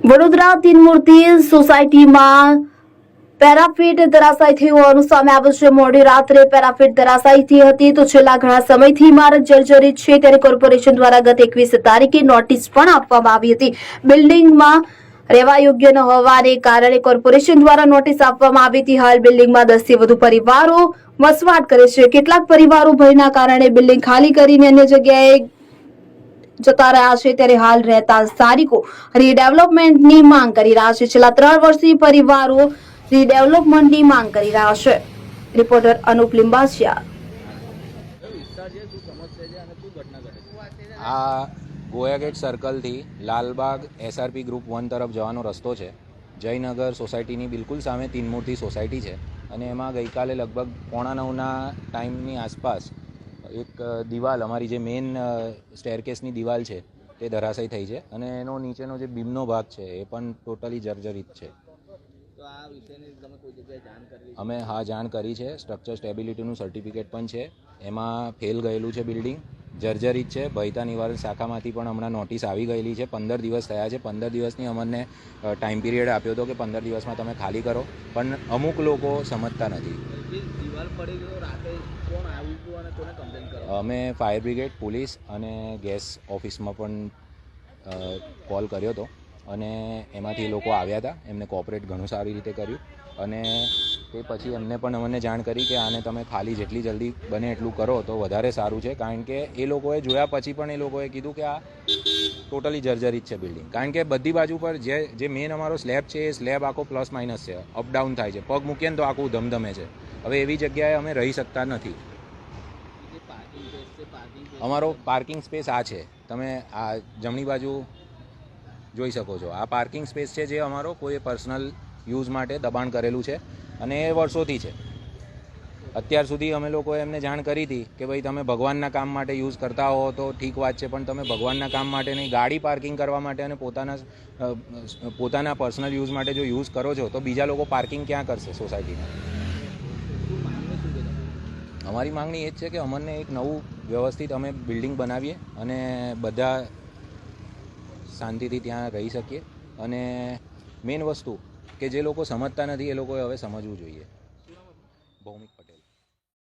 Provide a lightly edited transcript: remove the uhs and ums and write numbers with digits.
વડોદરા તીનમૂર્તિ સોસાયટીમાં પેરાફિટ ધરાશાયી થયું હોવાનું સામે આવ્યું છે। મોડી રાત્રે પેરાફિટ ધરાશાયી થઈ હતી તો છેલ્લા ઘણા સમયથી ઇમારત જર્જરિત છે ત્યારે કોર્પોરેશન દ્વારા ગત 21 તારીખે નોટિસ પણ આપવામાં આવી હતી। બિલ્ડિંગમાં રહેવા યોગ્ય ન હોવાને કારણે કોર્પોરેશન દ્વારા નોટિસ આપવામાં આવી હતી। હાલ બિલ્ડિંગમાં 10 થી વધુ પરિવારો વસવાટ કરે છે। કેટલાક પરિવારો ભયના કારણે બિલ્ડિંગ ખાલી કરીને અન્ય જગ્યાએ જતા રહ્યા છે ત્યારે હાલ રહેતા સ્થાનિકો રીડેવલપમેન્ટની માંગ કરી રહ્યા છે। છેલ્લા 3 વર્ષથી પરિવારો રીડેવલપમેન્ટની માંગ કરી રહ્યા છે। રિપોર્ટર અનુપ લિંબાસિયા। આ ગોયાગેટ સર્કલથી લાલબાગ એસઆરપી ગ્રુપ 1 તરફ જવાનો રસ્તો છે। જયનગર સોસાયટીની બિલકુલ સામે તીનમૂર્તિ સોસાયટી છે અને એમાં ગઈકાલે લગભગ 8:45ના ટાઈમની આસપાસ એક દિવાલ, અમારી જે મેઇન સ્ટેરકેસની દિવાલ છે તે ધરાશાયી થઈ છે અને એનો નીચેનો જે બીમનો ભાગ છે એ પણ ટોટલી જર્જરિત છે। અમે જાણ કરી છે। સ્ટ્રક્ચર સ્ટેબિલિટીનું સર્ટિફિકેટ પણ છે, એમાં ફેલ ગયેલું છે, બિલ્ડિંગ જર્જરિત છે। ભયતા નિવારણ શાખામાંથી પણ હમણાં નોટિસ આવી ગયેલી છે। 15 દિવસ થયા છે। 15 દિવસની અમને ટાઈમ પીરિયડ આપ્યો હતો કે 15 દિવસમાં તમે ખાલી કરો, પણ અમુક લોકો સમજતા નથી। અમે ફાયર બ્રિગેડ, પોલીસ અને ગેસ ઓફિસમાં પણ કોલ કર્યો હતો અને એમાંથી લોકો આવ્યા હતા। એમને કોઓપરેટ ઘણું સારી રીતે કર્યું અને તે પછી એમને પણ અમને જાણ કરી કે આને તમે ખાલી જેટલી જલ્દી બને એટલું કરો તો વધારે સારું છે, કારણ કે એ લોકોએ જોયા પછી પણ એ લોકોએ કીધું કે આ ટોટલી જર્જરિત છે બિલ્ડિંગ, કારણ કે બધી બાજુ પર જે મેઇન અમારો સ્લેબ છે એ સ્લેબ આખો પ્લસ માઇનસ છે, અપડાઉન થાય છે, પગ મૂકીએ ને તો આખું ધમધમે છે। હવે એવી જગ્યાએ અમે રહી શકતા નથી। અમારો પાર્કિંગ સ્પેસ આ છે, તમે આ જમણી બાજુ જોઈ શકો છો। આ પાર્કિંગ સ્પેસ છે જે અમારો કોઈ પર્સનલ યુઝ માટે દબાણ કરેલું છે અને એ વર્ષોથી છે। અત્યાર સુધી અમે લોકોએ એમને જાણ કરી હતી કે ભાઈ તમે ભગવાનના કામ માટે યુઝ કરતા હો તો ઠીક વાત છે, પણ તમે ભગવાનના કામ માટે નહીં, ગાડી પાર્કિંગ કરવા માટે અને પોતાના પર્સનલ યુઝ માટે જો યુઝ કરો છો તો બીજા લોકો પાર્કિંગ ક્યાં કરશે સોસાયટીમાં? અમારી માંગણી એ જ છે કે અમને એક નવું વ્યવસ્થિત અમે બિલ્ડિંગ બનાવીએ અને બધા શાંતિથી ત્યાં રહી શકીએ। અને મેઇન વસ્તુ કે જે લોકો સમજતા નથી એ લોકોએ હવે સમજવું જોઈએ। ભૌમિક પટેલ।